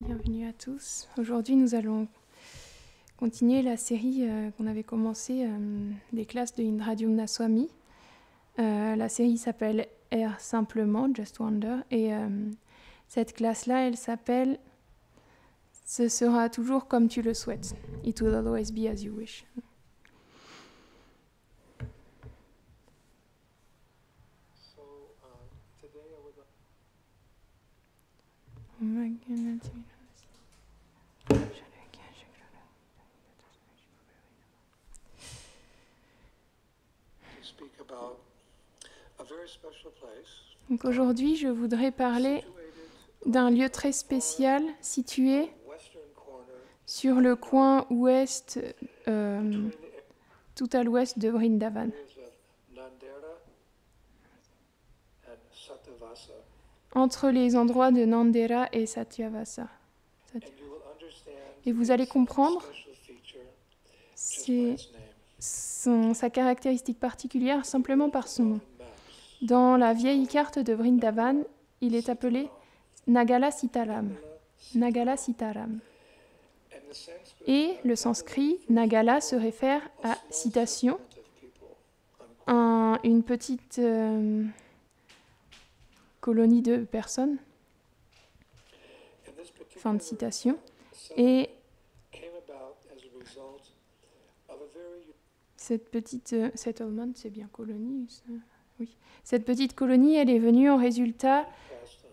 Bienvenue à tous. Aujourd'hui, nous allons continuer la série qu'on avait commencée des classes de Indradyumna Swami. La série s'appelle Air simplement, Just Wonder. Et cette classe-là, elle s'appelle Ce sera toujours comme tu le souhaites. It will always be as you wish. Oh my goodness. Donc aujourd'hui, je voudrais parler d'un lieu très spécial situé sur le coin ouest, tout à l'ouest de Vrindavan, entre les endroits de Nandera et Satyavasa. Et vous allez comprendre, c'est sa caractéristique particulière simplement par son nom. Dans la vieille carte de Vrindavan, il est appelé Nagala Sitaram. Nagala Sitaram. Et le sanskrit, Nagala se réfère à citation, une petite colonie de personnes, fin de citation. Et cette petite settlement, c'est bien colonie, ça. Oui. Cette petite colonie, elle est venue en résultat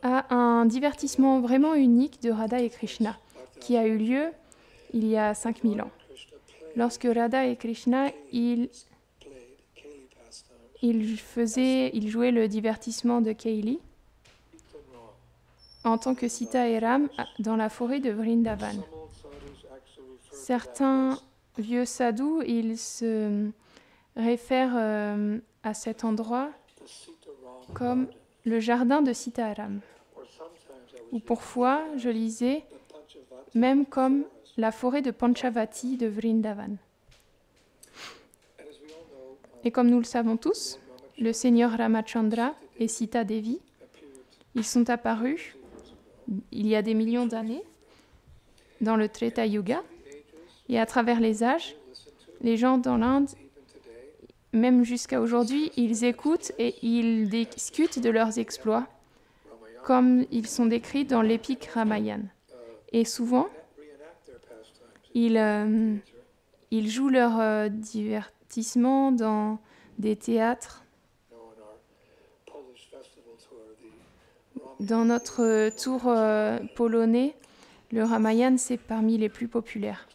à un divertissement vraiment unique de Radha et Krishna, qui a eu lieu il y a 5000 ans. Lorsque Radha et Krishna, ils jouaient le divertissement de Kaili en tant que Sita et Ram dans la forêt de Vrindavan. Certains vieux sadhus, ils se réfèrent à cet endroit comme le jardin de Sita et Ram. Ou parfois, je lisais, même comme la forêt de Panchavati de Vrindavan. Et comme nous le savons tous, le Seigneur Ramachandra et Sita Devi, ils sont apparus il y a des millions d'années dans le Treta Yuga, et à travers les âges, les gens dans l'Inde, même jusqu'à aujourd'hui, ils écoutent et ils discutent de leurs exploits, comme ils sont décrits dans l'épique Ramayana. Et souvent, ils jouent leur divertissement dans des théâtres. Dans notre tour polonais, le Ramayana, c'est parmi les plus populaires.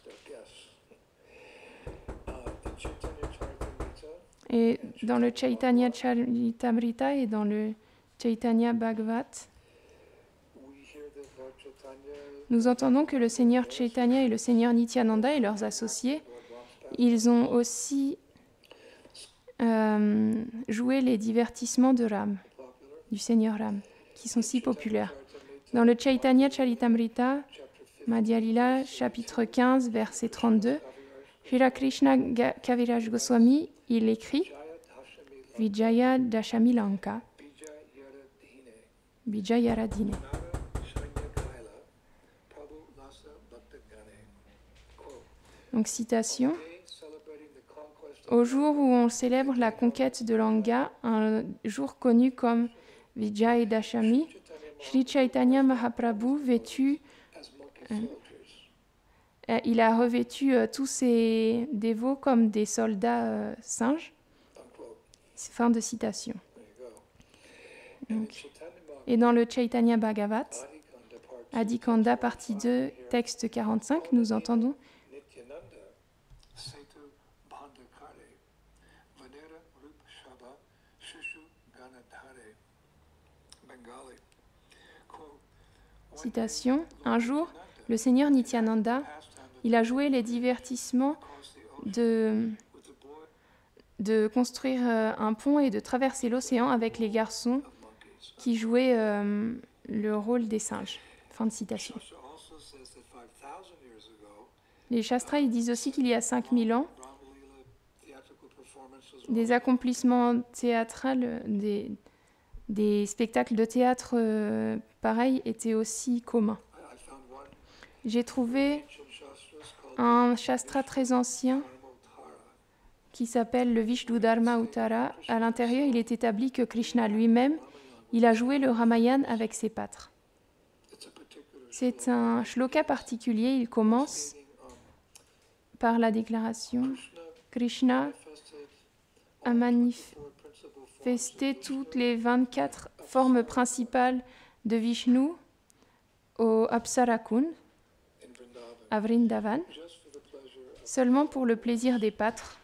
Et dans le Chaitanya Charitamrita et dans le Chaitanya Bhagavat, nous entendons que le Seigneur Chaitanya et le Seigneur Nityananda et leurs associés, ils ont aussi joué les divertissements de Ram, du Seigneur Ram, qui sont si populaires. Dans le Chaitanya Charitamrita, Madhya Lila, chapitre 15, verset 32, Shri Krishna Kaviraj Goswami, il écrit Vijaya Dashami Lanka, Vijayaradine. Donc, citation. Au jour où on célèbre la conquête de Lanka, un jour connu comme Vijay Dashami, Sri Chaitanya Mahaprabhu il a revêtu tous ses dévots comme des soldats singes. Fin de citation. Donc, et dans le Chaitanya Bhagavat, Adikanda, partie 2, texte 45, nous entendons citation. Un jour, le Seigneur Nityananda, il a joué les divertissements de construire un pont et de traverser l'océan avec les garçons qui jouaient le rôle des singes. Fin de citation. Les Shastras, ils disent aussi qu'il y a 5000 ans, des accomplissements théâtrales, des spectacles de théâtre pareils étaient aussi communs. J'ai trouvé un shastra très ancien qui s'appelle le Vishnudharma Uttara. À l'intérieur, il est établi que Krishna lui-même, il a joué le Ramayana avec ses pâtres. C'est un shloka particulier, il commence par la déclaration « Krishna a manifesté toutes les 24 formes principales de Vishnu au Apsarakund, à Vrindavan, seulement pour le plaisir des pâtres,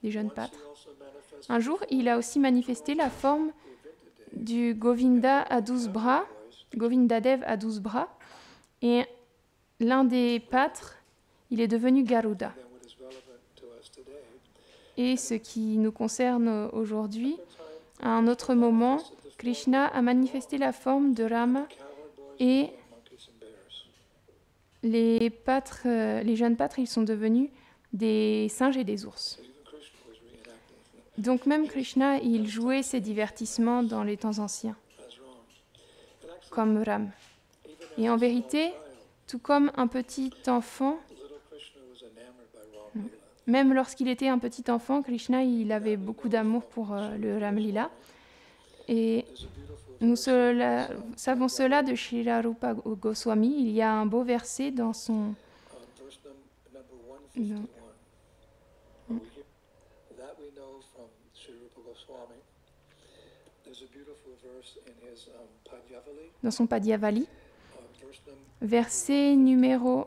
des jeunes pâtres. Un jour, il a aussi manifesté la forme du Govinda à 12 bras, Govindadev à 12 bras, et l'un des pâtres, il est devenu Garuda. Et ce qui nous concerne aujourd'hui, à un autre moment, Krishna a manifesté la forme de Rama et les jeunes pâtres, ils sont devenus des singes et des ours. Donc même Krishna, il jouait ses divertissements dans les temps anciens, comme Ram. Et en vérité, tout comme un petit enfant, même lorsqu'il était un petit enfant, Krishna, il avait beaucoup d'amour pour le Ram Lila. Et nous savons cela de Srila Rupa Goswami. Il y a un beau verset dans son... Dans son Padyavali, verset numéro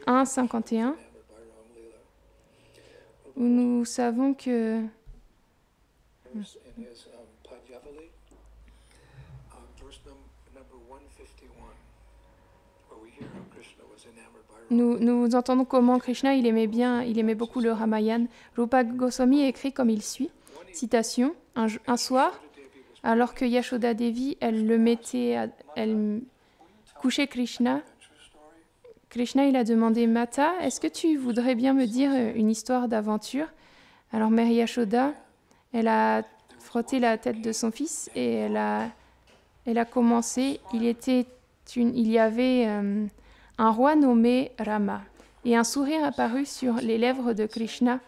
1,51, où nous savons que nous entendons comment Krishna il aimait beaucoup le Ramayana. Rupa Goswami écrit comme il suit, citation, un soir, alors que Yashoda Devi, elle couchait Krishna, Krishna il a demandé, Mata, est-ce que tu voudrais bien me dire une histoire d'aventure? Alors Mère Yashoda, elle a frotté la tête de son fils et elle a commencé. Il y avait un roi nommé Rama et un sourire apparut sur les lèvres de Krishna.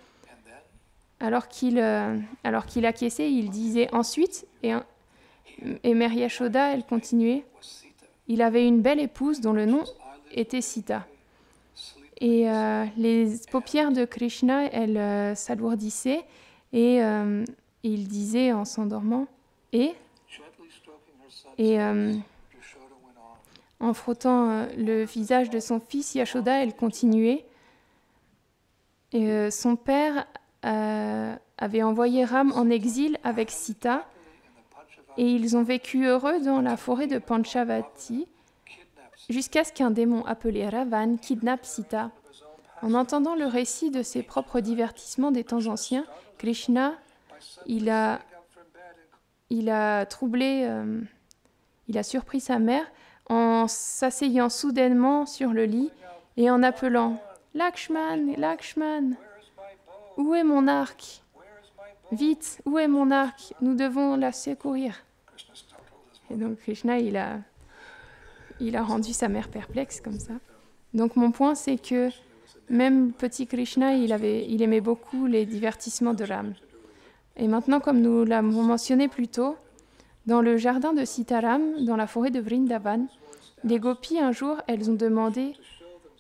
Alors qu'il acquiesçait, il disait ensuite, et Mère Yashoda, elle continuait, il avait une belle épouse dont le nom était Sita. Et les paupières de Krishna, elles s'alourdissaient et il disait en s'endormant, et en frottant le visage de son fils Yashoda, elle continuait. Et son père avait envoyé Ram en exil avec Sita et ils ont vécu heureux dans la forêt de Panchavati jusqu'à ce qu'un démon appelé Ravan kidnappe Sita. En entendant le récit de ses propres divertissements des temps anciens, Krishna, il a surpris sa mère en s'asseyant soudainement sur le lit et en appelant « Lakshman, Lakshman, où est mon arc? Vite, où est mon arc? Nous devons la secourir. » Et donc Krishna, il a rendu sa mère perplexe comme ça. Donc mon point, c'est que même petit Krishna, il aimait beaucoup les divertissements de Ram. Et maintenant, comme nous l'avons mentionné plus tôt, dans le jardin de Sitaram, dans la forêt de Vrindavan, les gopis, un jour, elles ont demandé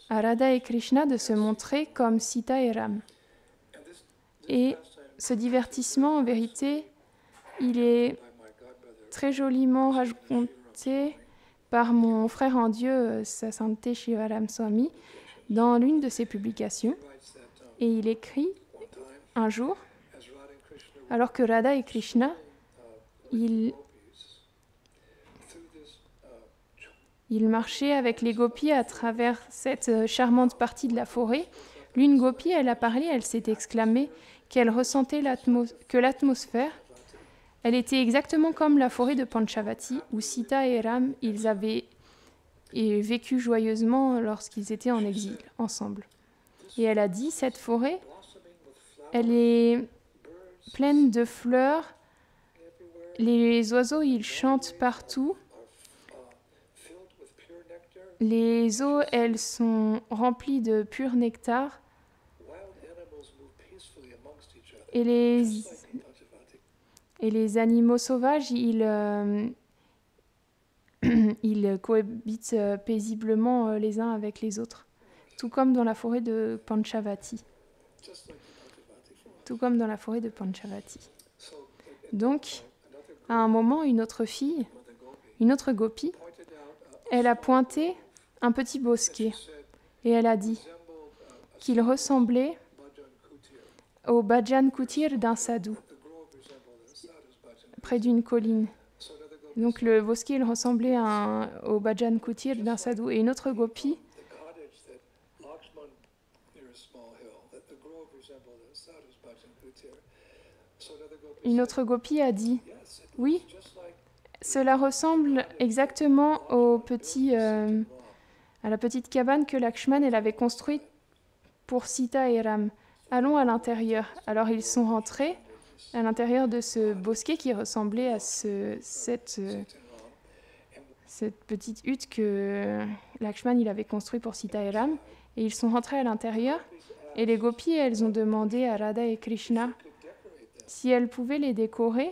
à Radha et Krishna de se montrer comme Sita et Ram. Et ce divertissement, en vérité, il est très joliment raconté par mon frère en Dieu, Sa Sainteté Shivaram Swami, dans l'une de ses publications. Et il écrit un jour, alors que Radha et Krishna, ils marchaient avec les gopis à travers cette charmante partie de la forêt. L'une gopie, elle a parlé, elle s'est exclamée qu'elle ressentait que l'atmosphère, elle était exactement comme la forêt de Panchavati, où Sita et Ram, ils avaient vécu joyeusement lorsqu'ils étaient en exil, ensemble. Et elle a dit, cette forêt, elle est pleine de fleurs, les oiseaux, ils chantent partout, les eaux, elles sont remplies de pur nectar et les animaux sauvages, ils cohabitent paisiblement les uns avec les autres, tout comme dans la forêt de Panchavati. Tout comme dans la forêt de Panchavati. Donc, à un moment, une autre fille, une autre gopi, elle a pointé un petit bosquet et elle a dit qu'il ressemblait au Bhajan Kutir d'un sadhu, près d'une colline. Donc le bosquet, il ressemblait au Bhajan Kutir d'un sadhu. Et une autre gopi, a dit « Oui, cela ressemble exactement à la petite cabane que Lakshman elle avait construite pour Sita et Ram. Allons à l'intérieur. » Alors ils sont rentrés à l'intérieur de ce bosquet qui ressemblait à cette petite hutte que Lakshman il avait construite pour Sita et Ram. Et ils sont rentrés à l'intérieur. Et les gopis, elles ont demandé à Radha et Krishna si elles pouvaient les décorer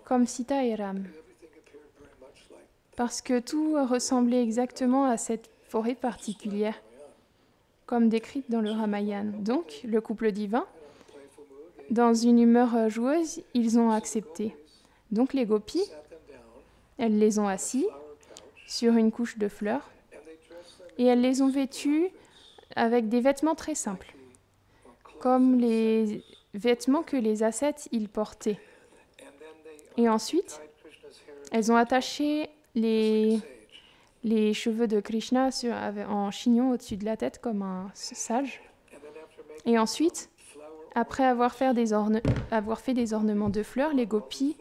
comme Sita et Ram. Parce que tout ressemblait exactement à cette forêt particulière, comme décrite dans le Ramayana. Donc, le couple divin, dans une humeur joueuse, ils ont accepté. Donc les gopis, elles les ont assis sur une couche de fleurs et elles les ont vêtus avec des vêtements très simples, comme les vêtements que les ascètes ils portaient. Et ensuite, elles ont attaché les cheveux de Krishna en chignon au-dessus de la tête comme un sage. Et ensuite, après avoir fait des ornements de fleurs, les gopis,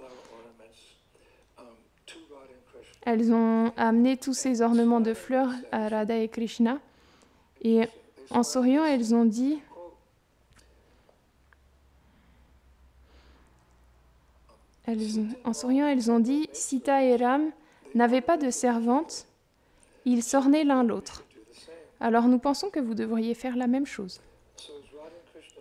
elles ont amené tous ces ornements de fleurs à Radha et Krishna. Et en souriant, elles ont dit Sita et Ram n'avaient pas de servante, ils s'ornaient l'un l'autre. Alors nous pensons que vous devriez faire la même chose.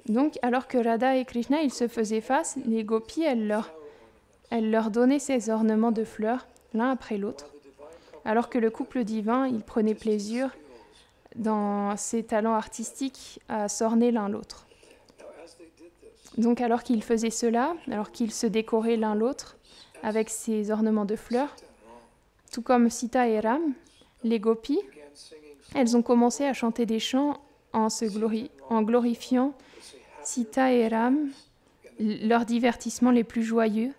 Donc, alors que Radha et Krishna, ils se faisaient face, les gopis, elles leur donnaient ces ornements de fleurs, l'un après l'autre, alors que le couple divin, il prenait plaisir dans ses talents artistiques à s'orner l'un l'autre. Donc, alors qu'ils faisaient cela, alors qu'ils se décoraient l'un l'autre avec ces ornements de fleurs, tout comme Sita et Ram, les gopis, elles ont commencé à chanter des chants en glorifiant Sita et Ram, leurs divertissements les plus joyeux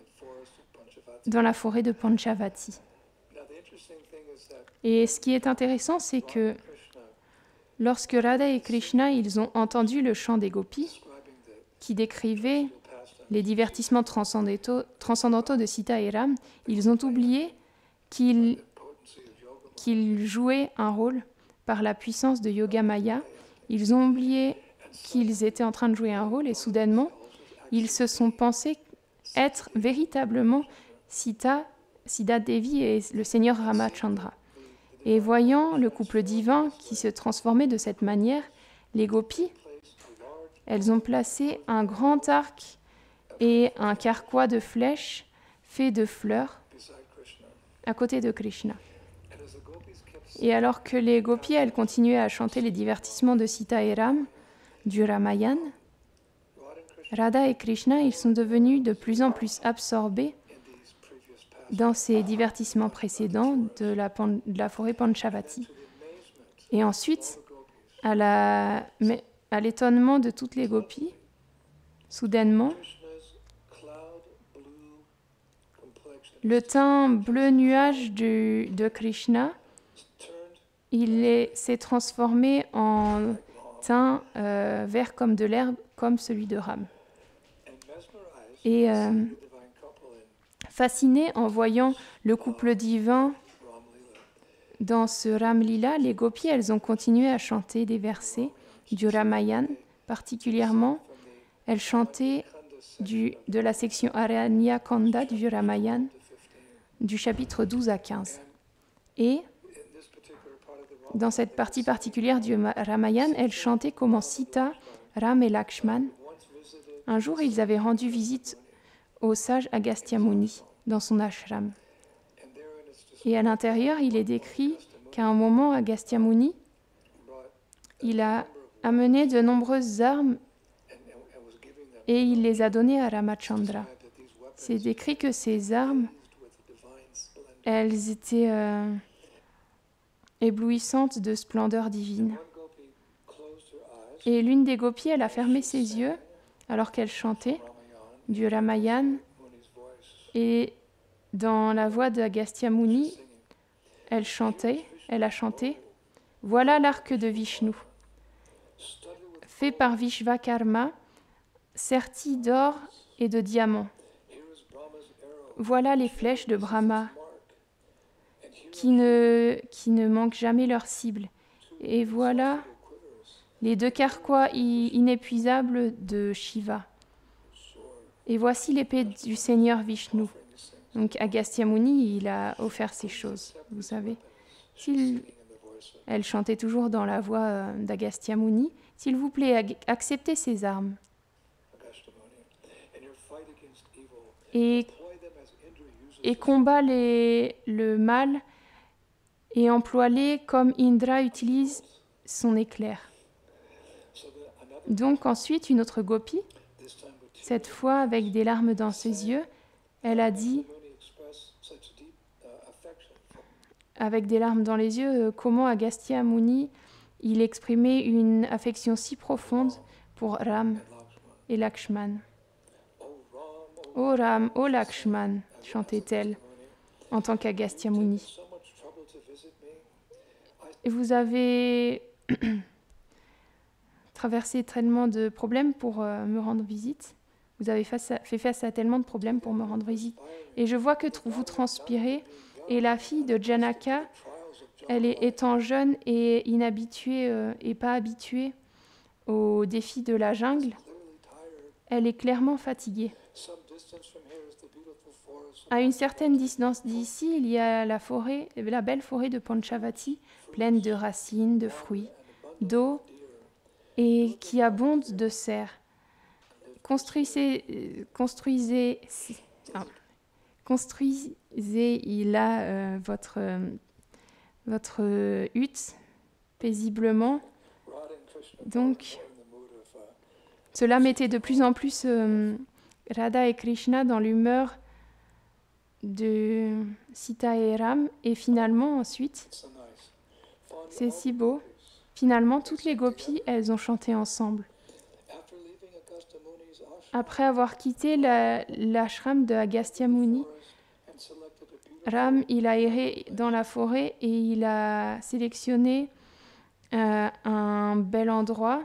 dans la forêt de Panchavati. Et ce qui est intéressant, c'est que lorsque Radha et Krishna ils ont entendu le chant des gopis, qui décrivait les divertissements transcendantaux de Sita et Ram, ils ont oublié qu'ils jouaient un rôle par la puissance de Yoga Maya. Ils ont oublié qu'ils étaient en train de jouer un rôle et soudainement, ils se sont pensés être véritablement Sita Devi et le Seigneur Ramachandra. Et voyant le couple divin qui se transformait de cette manière, les gopis, elles ont placé un grand arc et un carquois de flèches fait de fleurs à côté de Krishna. Et alors que les gopis, elles continuaient à chanter les divertissements de Sita et Ram du Ramayana, Radha et Krishna, ils sont devenus de plus en plus absorbés dans ces divertissements précédents de la forêt Panchavati. Et ensuite, à l'étonnement de toutes les gopis, soudainement, le teint bleu nuage de Krishna, il s'est transformé en teint vert comme de l'herbe, comme celui de Ram. Et fascinés en voyant le couple divin dans ce Ram Lila, les gopis, elles ont continué à chanter des versets du Ramayana, particulièrement, elles chantaient de la section Aranya Kanda du Ramayana, du chapitre 12 à 15. Et dans cette partie particulière du Ramayana, elles chantaient comment Sita, Ram et Lakshman. Un jour, ils avaient rendu visite au sage Agastya Muni dans son ashram. Et à l'intérieur, il est décrit qu'à un moment, Agastya Muni, il a amené de nombreuses armes et il les a données à Ramachandra. C'est décrit que ces armes, elles étaient éblouissantes de splendeur divine. Et l'une des gopis, elle a fermé ses yeux alors qu'elle chantait du Ramayana. Et dans la voix d'Agastya Muni, elle a chanté « Voilà l'arc de Vishnu, fait par Vishvakarma, serti d'or et de diamants. Voilà les flèches de Brahma, qui ne manquent jamais leur cible. Et voilà les 2 carquois inépuisables de Shiva. Et voici l'épée du Seigneur Vishnu. » Donc Agastya Muni, il a offert ces choses, vous savez. Elle chantait toujours dans la voix d'Agastya Muni. S'il vous plaît, acceptez ces armes. Et combat le mal et emploie-les comme Indra utilise son éclair. Donc ensuite, une autre gopi, cette fois avec des larmes dans ses yeux, elle a dit, avec des larmes dans les yeux, comment Agastya Muni, il exprimait une affection si profonde pour Ram et Lakshman. « Oh Ram, oh Lakshman » chantait-elle en tant qu'Agastya Muni. Et vous avez traversé tellement de problèmes pour me rendre visite. Vous avez fait face à tellement de problèmes pour me rendre visite. Et je vois que vous transpirez. Et la fille de Janaka, elle étant jeune et inhabituée et pas habituée aux défis de la jungle, elle est clairement fatiguée. À une certaine distance d'ici, il y a la belle forêt de Panchavati, pleine de racines, de fruits, d'eau et qui abonde de cerfs. Construisez là votre hutte paisiblement. Donc, cela mettait de plus en plus Radha et Krishna dans l'humeur de Sita et Ram. Et finalement, ensuite, c'est si beau. Finalement, toutes les gopis, elles ont chanté ensemble. Après avoir quitté l'ashram de Agastya Muni, Ram, il a erré dans la forêt et il a sélectionné un bel endroit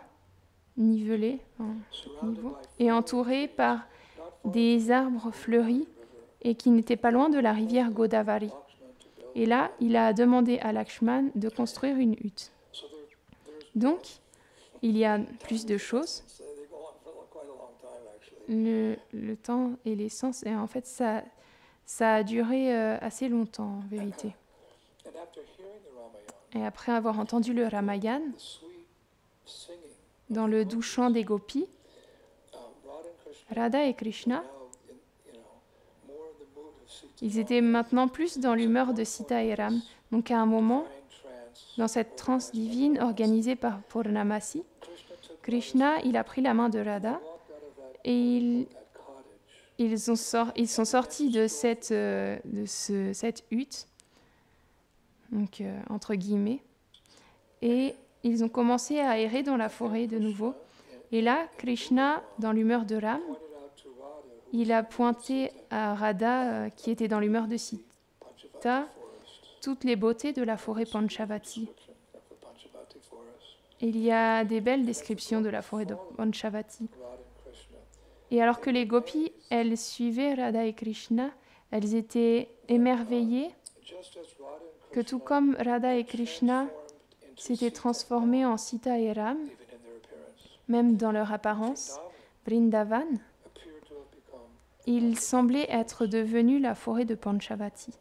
nivelé et entouré par des arbres fleuris et qui n'étaient pas loin de la rivière Godavari. Et là, il a demandé à Lakshman de construire une hutte. Donc, il y a plus de choses. Le temps et l'essence, et en fait, ça a duré assez longtemps, en vérité. Et après avoir entendu le Ramayana, dans le doux chant des gopis, Radha et Krishna, ils étaient maintenant plus dans l'humeur de Sita et Ram. Donc à un moment, dans cette transe divine organisée par Purnamasi, Krishna, il a pris la main de Radha et ils sont sortis de cette hutte, donc entre guillemets, et ils ont commencé à errer dans la forêt de nouveau. Et là, Krishna, dans l'humeur de Ram, il a pointé à Radha, qui était dans l'humeur de Sita, toutes les beautés de la forêt Panchavati. Il y a des belles descriptions de la forêt de Panchavati. Et alors que les gopis, elles suivaient Radha et Krishna, elles étaient émerveillées que tout comme Radha et Krishna s'étaient transformés en Sita et Ram, même dans leur apparence, Vrindavan, il semblait être devenu la forêt de Panchavati.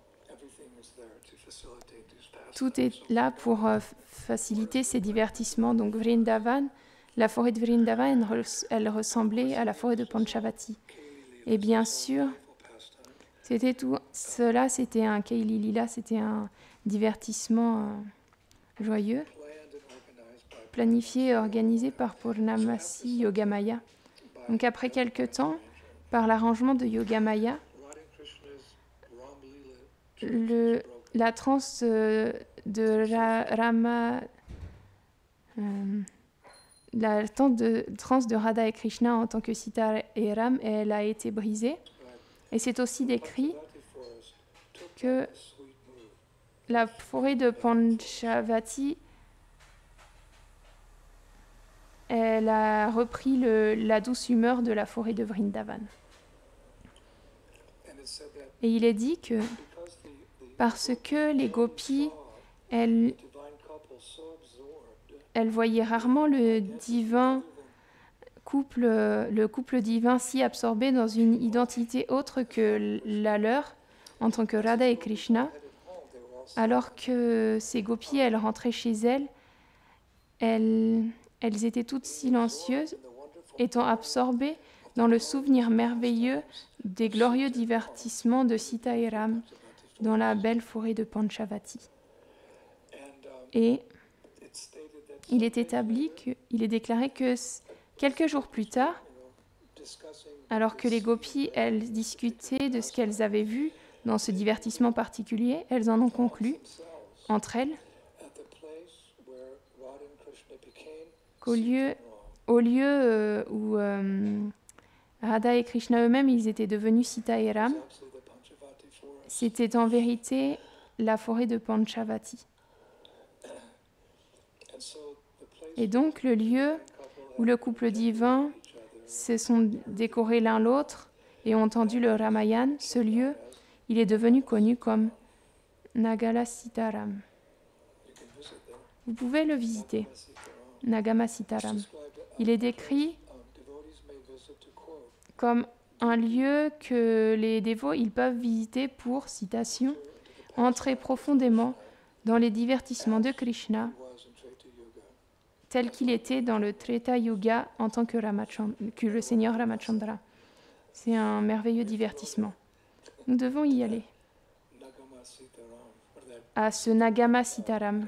tout est là pour faciliter ces divertissements. Donc Vrindavan, la forêt de Vrindavan, elle ressemblait à la forêt de Panchavati. Et bien sûr, c'était tout. Cela, c'était un Kaili Lila, c'était un divertissement joyeux, planifié et organisé par Purnamasi Yogamaya. Donc après quelque temps, par l'arrangement de Yogamaya, la transe transe de Radha et Krishna en tant que Sita et Ram, elle a été brisée. Et c'est aussi décrit que la forêt de Panchavati, elle a repris la douce humeur de la forêt de Vrindavan. Et il est dit que parce que les gopis, elles voyaient rarement le couple divin si absorbé dans une identité autre que la leur, en tant que Radha et Krishna, alors que ces gopis, elles rentraient chez elles, elles étaient toutes silencieuses, étant absorbées dans le souvenir merveilleux des glorieux divertissements de Sita et Ram dans la belle forêt de Panchavati. Et il est déclaré que quelques jours plus tard, alors que les gopis, elles discutaient de ce qu'elles avaient vu dans ce divertissement particulier, elles en ont conclu, entre elles, qu'au lieu où Radha et Krishna eux-mêmes, ils étaient devenus Sita et Ram, c'était en vérité la forêt de Panchavati. Et donc le lieu où le couple divin se sont décorés l'un l'autre et ont entendu le Ramayana, ce lieu, il est devenu connu comme Nagala Sitaram. Vous pouvez le visiter, Nagama Sitaram. Il est décrit comme un lieu que les dévots ils peuvent visiter pour, citation, entrer profondément dans les divertissements de Krishna, tel qu'il était dans le Treta Yuga en tant que le Seigneur Ramachandra. C'est un merveilleux divertissement. Nous devons y aller. À ce Nagama Sitaram,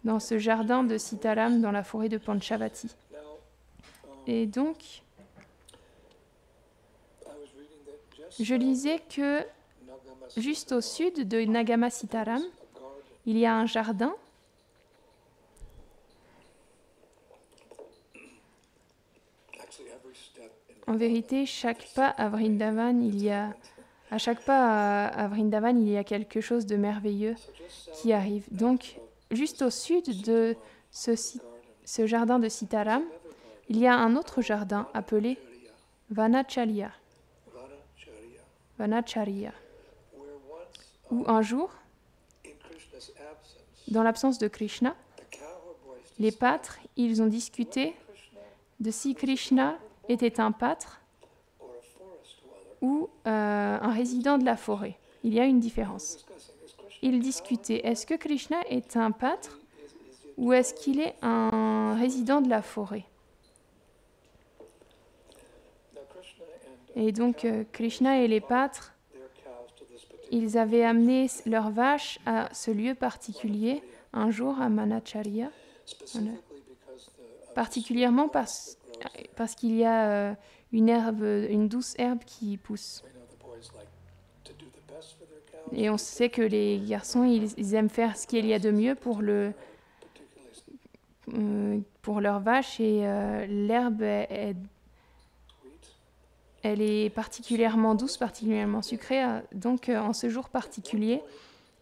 dans ce jardin de Sitaram dans la forêt de Panchavati. Et donc, je lisais que juste au sud de Nagama Sitaram, il y a un jardin. En vérité, chaque pas à Vrindavan, il y a quelque chose de merveilleux qui arrive. Donc, juste au sud de ce jardin de Sitaram, il y a un autre jardin appelé Vanacharya, où un jour, dans l'absence de Krishna, les pâtres, ils ont discuté de si Krishna était un pâtre ou un résident de la forêt. Il y a une différence. Ils discutaient, est-ce que Krishna est un pâtre ou est-ce qu'il est un résident de la forêt? Et donc Krishna et les pâtres, ils avaient amené leurs vaches à ce lieu particulier, un jour à Manacharya, particulièrement parce qu'il y a une douce herbe qui pousse. Et on sait que les garçons, ils aiment faire ce qu'il y a de mieux pour leurs vaches et l'herbe, elle est particulièrement douce, particulièrement sucrée. Donc, en ce jour particulier,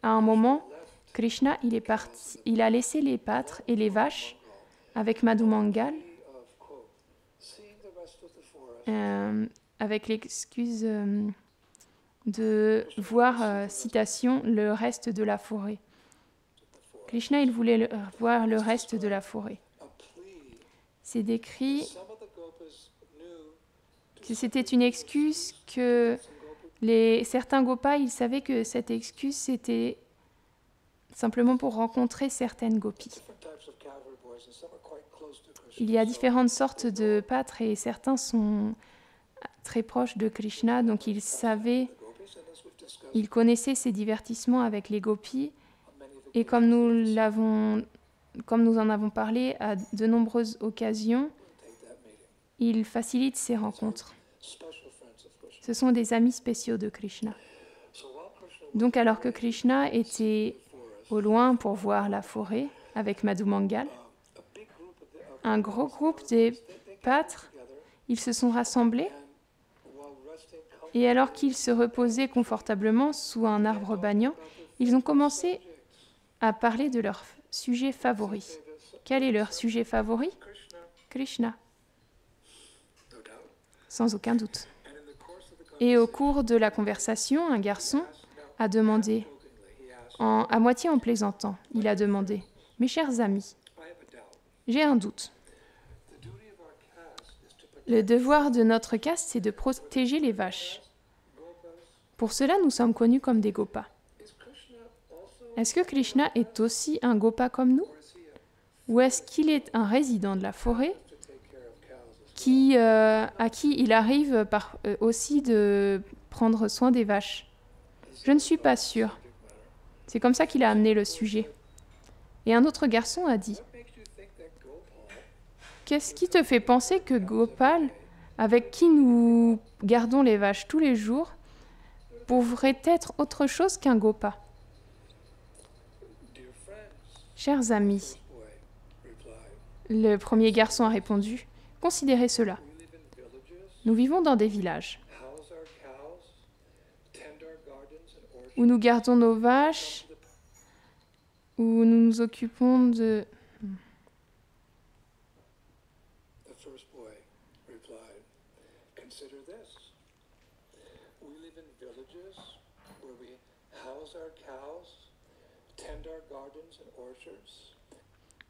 à un moment, Krishna, il a laissé les pâtres et les vaches avec Madhu Mangal, avec l'excuse de voir, citation, le reste de la forêt. Krishna, il voulait voir le reste de la forêt. C'est décrit que c'était une excuse que certains gopas, ils savaient que cette excuse, simplement pour rencontrer certaines gopis. Il y a différentes sortes de pâtres et certains sont très proches de Krishna, donc il connaissait ses divertissements avec les gopis et comme nous en avons parlé à de nombreuses occasions, il facilite ces rencontres. Ce sont des amis spéciaux de Krishna. Donc alors que Krishna était au loin pour voir la forêt avec Madhu Mangal, un gros groupe des pâtres, ils se sont rassemblés et alors qu'ils se reposaient confortablement sous un arbre banyan, ils ont commencé à parler de leur sujet favori. Quel est leur sujet favori? Krishna. Sans aucun doute. Et au cours de la conversation, un garçon a demandé, à moitié en plaisantant, il a demandé « Mes chers amis, j'ai un doute. Le devoir de notre caste, c'est de protéger les vaches. Pour cela, nous sommes connus comme des gopas. Est-ce que Krishna est aussi un gopa comme nous? Ou est-ce qu'il est un résident de la forêt à qui il arrive aussi de prendre soin des vaches? Je ne suis pas sûre. C'est comme ça qu'il a amené le sujet. Et un autre garçon a dit « Qu'est-ce qui te fait penser que Gopal, avec qui nous gardons les vaches tous les jours, pourrait être autre chose qu'un gopa ?» Chers amis, le premier garçon a répondu « Considérez cela. Nous vivons dans des villages où nous gardons nos vaches, où nous nous occupons de...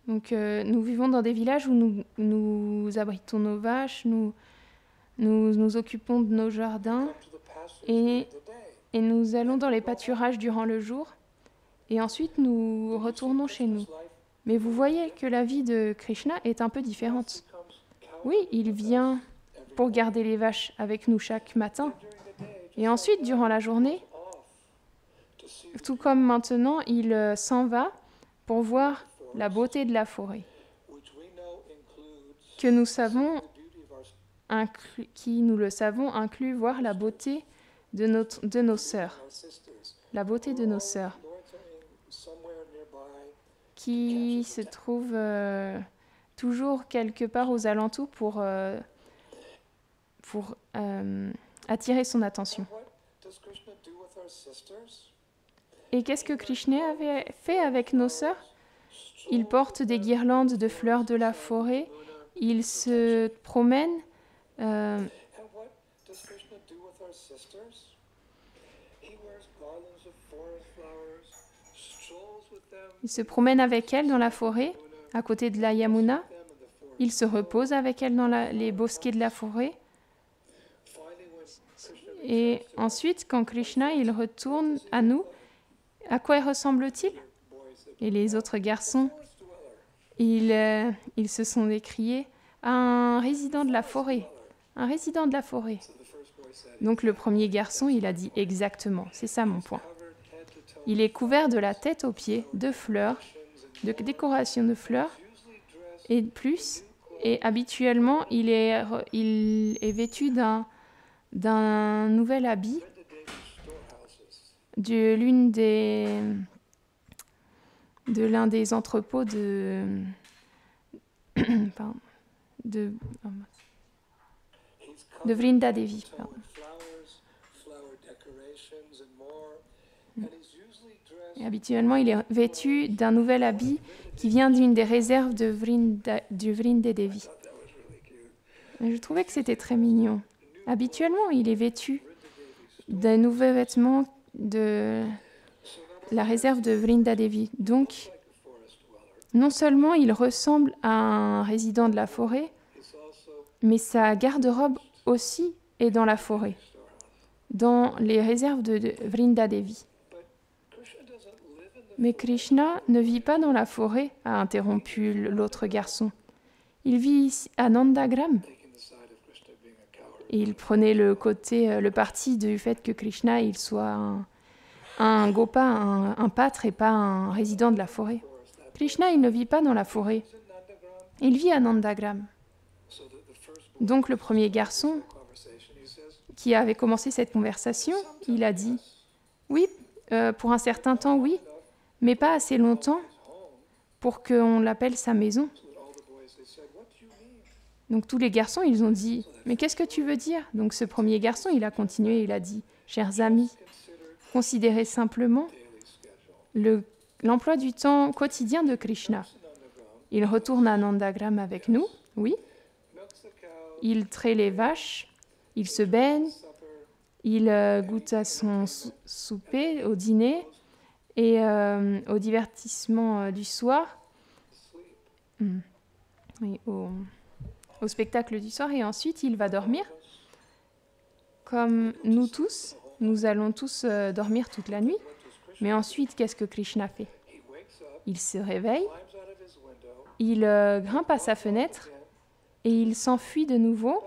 Donc, nous vivons dans des villages où nous abritons nos vaches, nous nous occupons de nos jardins et nous allons dans les pâturages durant le jour et ensuite nous retournons chez nous. Mais vous voyez que la vie de Krishna est un peu différente. Oui, il vient pour garder les vaches avec nous chaque matin et ensuite, durant la journée, tout comme maintenant, il s'en va pour voir la beauté de la forêt, que nous savons, qui, nous le savons, inclut voir la beauté de nos sœurs, la beauté de nos sœurs, qui se trouvent toujours quelque part aux alentours pour attirer son attention. Et qu'est-ce que Krishna avait fait avec nos sœurs? Il porte des guirlandes de fleurs de la forêt, il se promène. Il se promène avec elles dans la forêt, à côté de la Yamuna. Il se repose avec elles dans les bosquets de la forêt. Et ensuite, quand Krishna il retourne à nous, à quoi ressemble-t-il? Et les autres garçons, ils se sont écriés à un résident de la forêt. Un résident de la forêt. Donc le premier garçon, il a dit exactement, c'est ça mon point. Il est couvert de la tête aux pieds de fleurs, de décorations de fleurs et plus. Et habituellement, il est vêtu d'un nouvel habit de l'un des entrepôts de Vrinda Devi. Et habituellement, il est vêtu d'un nouvel habit qui vient d'une des réserves du Vrinda Devi. Et je trouvais que c'était très mignon. Habituellement, il est vêtu d'un nouveau vêtement de la réserve de Vrinda Devi. Donc, non seulement il ressemble à un résident de la forêt, mais sa garde-robe aussi est dans la forêt, dans les réserves de Vrinda Devi. Mais Krishna ne vit pas dans la forêt, a interrompu l'autre garçon. Il vit ici à Nandagram. Et il prenait le parti du fait que Krishna il soit un gopa, un pâtre et pas un résident de la forêt. Krishna, il ne vit pas dans la forêt. Il vit à Nandagram. Donc le premier garçon qui avait commencé cette conversation, il a dit « Oui, pour un certain temps, oui, mais pas assez longtemps pour qu'on l'appelle sa maison. » Donc tous les garçons, ils ont dit « Mais qu'est-ce que tu veux dire ?» Donc ce premier garçon, il a continué, il a dit « Chers amis, considérez simplement l'emploi du temps quotidien de Krishna. Il retourne à Nandagram avec nous, oui. Il traite les vaches, il se baigne, il goûte à son souper, au dîner et au divertissement du soir, oui, au spectacle du soir, et ensuite il va dormir. Comme nous tous, nous allons tous dormir toute la nuit. Mais ensuite, qu'est-ce que Krishna fait? Il se réveille, il grimpe à sa fenêtre et il s'enfuit de nouveau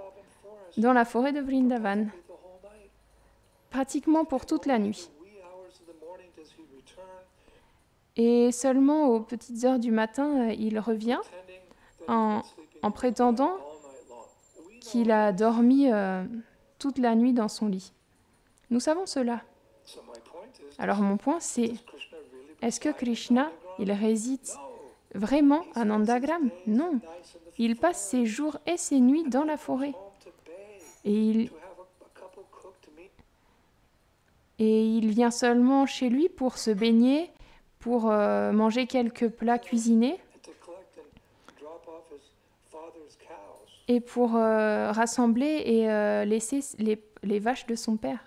dans la forêt de Vrindavan, pratiquement pour toute la nuit. Et seulement aux petites heures du matin, il revient en prétendant qu'il a dormi toute la nuit dans son lit. Nous savons cela. Alors mon point c'est, est-ce que Krishna, il réside vraiment à Nandagram? Non. Il passe ses jours et ses nuits dans la forêt. Et il vient seulement chez lui pour se baigner, pour manger quelques plats cuisinés et pour rassembler et laisser les vaches de son père.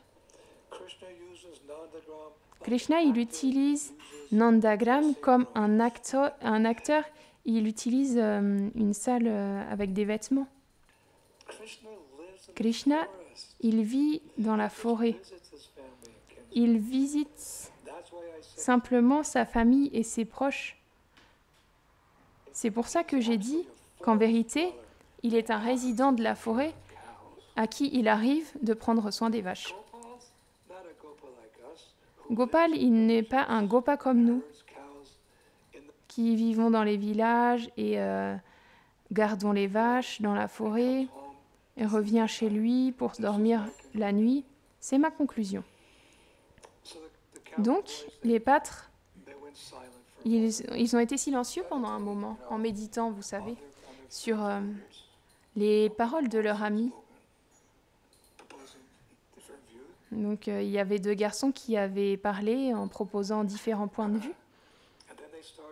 Krishna, il utilise Nandagram comme un acteur, il utilise une salle avec des vêtements. Krishna, il vit dans la forêt. Il visite simplement sa famille et ses proches. C'est pour ça que j'ai dit qu'en vérité, il est un résident de la forêt à qui il arrive de prendre soin des vaches. Gopal, il n'est pas un gopa comme nous, qui vivons dans les villages et gardons les vaches dans la forêt et revient chez lui pour dormir la nuit. C'est ma conclusion. Donc, les pâtres, ils ont été silencieux pendant un moment, en méditant, vous savez, sur les paroles de leur ami. Donc, il y avait deux garçons qui avaient parlé en proposant différents points de vue.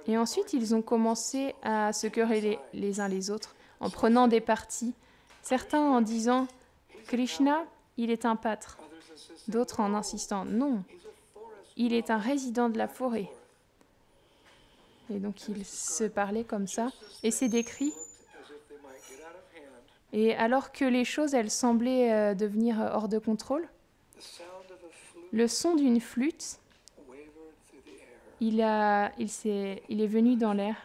Et ensuite, ils ont commencé à se quereller les uns les autres, en prenant des partis. Certains en disant « Krishna, il est un pâtre ». D'autres en insistant « Non, il est un résident de la forêt ». Et donc, ils se parlaient comme ça. Et c'est décrit. Et alors que les choses, elles semblaient devenir hors de contrôle, le son d'une flûte, il est venu dans l'air.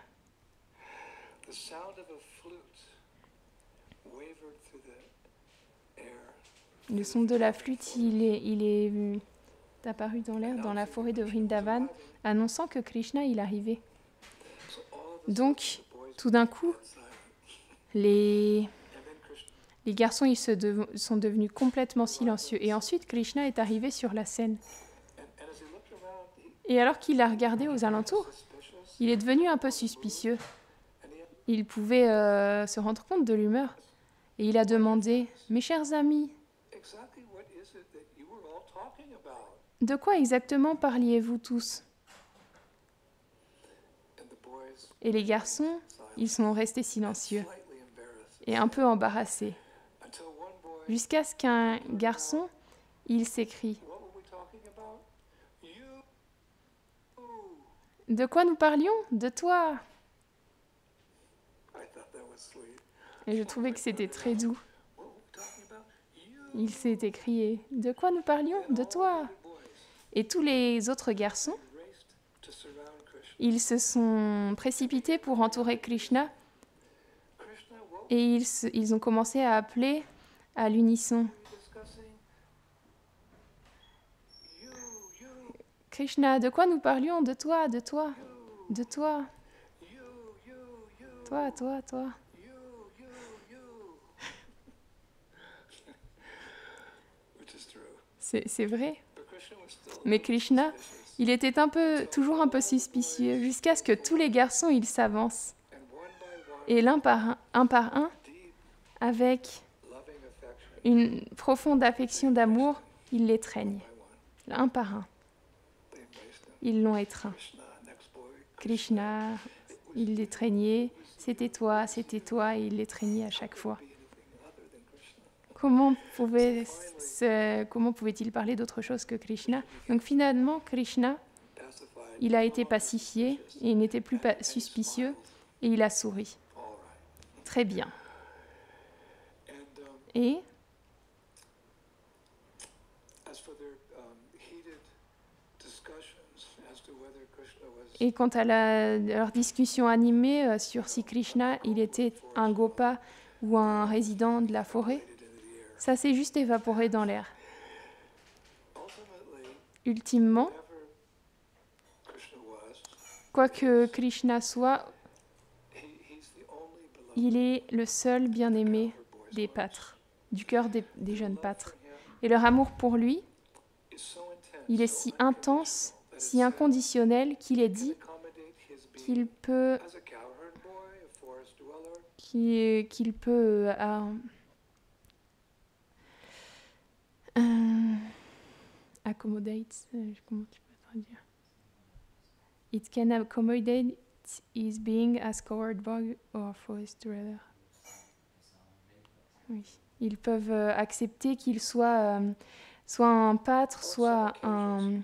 Le son de la flûte, il est apparu dans l'air, dans la forêt de Vrindavan, annonçant que Krishna, il arrivait. Donc, tout d'un coup, les garçons, ils sont devenus complètement silencieux. Et ensuite, Krishna est arrivé sur la scène. Et alors qu'il a regardé aux alentours, il est devenu un peu suspicieux. Il pouvait se rendre compte de l'humeur. Et il a demandé « Mes chers amis, de quoi exactement parliez-vous tous ?» Et les garçons, ils sont restés silencieux et un peu embarrassés. Jusqu'à ce qu'un garçon, il s'écrie « De quoi nous parlions? De toi !» Et je trouvais que c'était très doux. Il s'est écrié « De quoi nous parlions? De toi !» Et tous les autres garçons, Ils se sont précipités pour entourer Krishna et ils ont commencé à appeler à l'unisson. Krishna, de quoi nous parlions? De toi, de toi, de toi, toi, toi, toi. C'est vrai. Mais Krishna, il était toujours un peu suspicieux, jusqu'à ce que tous les garçons, ils s'avancent. Et l'un par un, avec une profonde affection d'amour, il l'étreigne. Un par un. Ils l'ont étreint. Krishna, il l'étreignait. C'était toi, et il l'étreignait à chaque fois. Comment pouvait-il parler d'autre chose que Krishna? Donc finalement, Krishna, il a été pacifié et il n'était plus suspicieux et il a souri. Très bien. Et quant à leur discussion animée sur si Krishna, il était un gopa ou un résident de la forêt, ça s'est juste évaporé dans l'air. Ultimement, quoi que Krishna soit, il est le seul bien-aimé des pâtres, du cœur des jeunes pâtres. Et leur amour pour lui, il est si intense, si inconditionnel qu'il est dit qu'il peut accommodate, comment tu peux traduire? It can accommodate his being as cowherd boy or forest dweller. Oui. Ils peuvent accepter qu'il soit un pâtre, soit un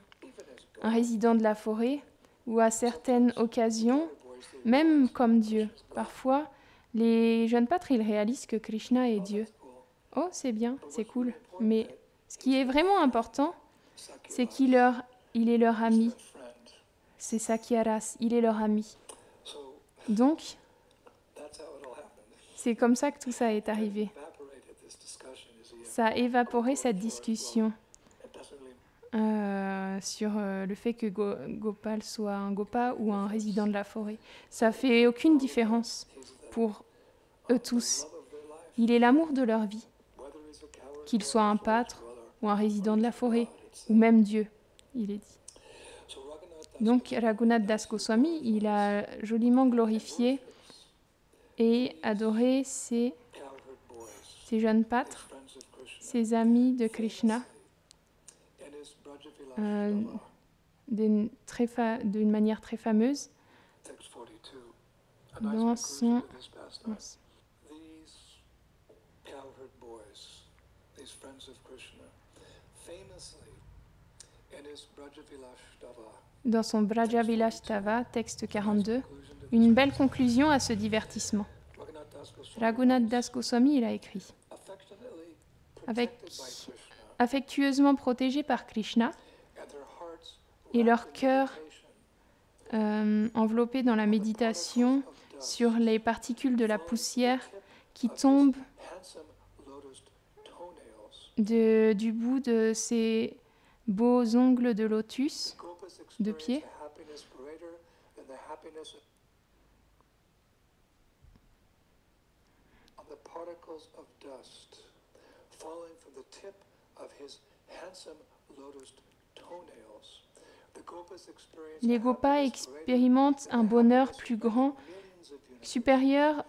résident de la forêt, ou à certaines occasions, même comme Dieu. Parfois, les jeunes pâtres, ils réalisent que Krishna est Dieu. Oh, c'est bien, c'est cool. Mais ce qui est vraiment important, c'est qu'il est leur ami. C'est Sakyaras, il est leur ami. Donc, c'est comme ça que tout ça est arrivé. Ça a évaporé cette discussion sur le fait que Gopal soit un gopa ou un résident de la forêt. Ça fait aucune différence pour eux tous. Il est l'amour de leur vie. Qu'il soit un pâtre ou un résident de la forêt, ou même Dieu, il est dit. Donc Raghunath Das Goswami, il a joliment glorifié et adoré ces jeunes pâtres, ces amis de Krishna, d'une manière très fameuse dans son... Dans son Brajavilashtava, texte 42, une belle conclusion à ce divertissement. Raghunath Das Goswami, il a écrit affectueusement protégés par Krishna et leur cœur enveloppé dans la méditation sur les particules de la poussière qui tombent du bout de ces beaux ongles de lotus de pied. Les gopas expérimentent un bonheur plus grand, supérieur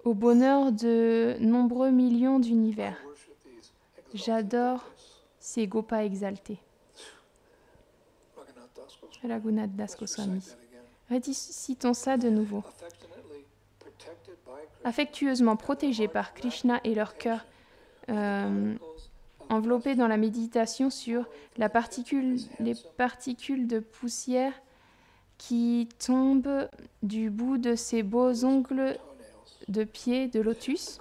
au bonheur de nombreux millions d'univers. J'adore ces gopas exaltés. Raghunath Das Goswami. Récitons ça de nouveau. Affectueusement protégés par Krishna et leur cœur enveloppés dans la méditation sur les particules de poussière qui tombent du bout de ces beaux ongles de pied de lotus,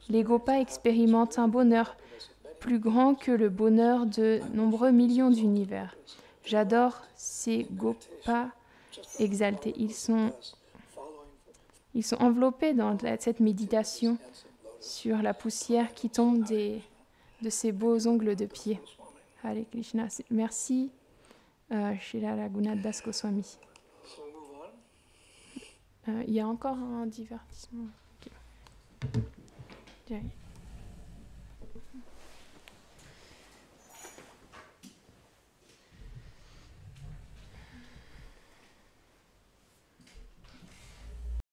les gopas expérimentent un bonheur plus grand que le bonheur de nombreux millions d'univers. J'adore ces gopas exaltés. Ils sont enveloppés dans cette méditation sur la poussière qui tombe de ces beaux ongles de pied. Hare Krishna. Merci, Srila Raghunath Das Goswami. Il y a encore un divertissement. Okay.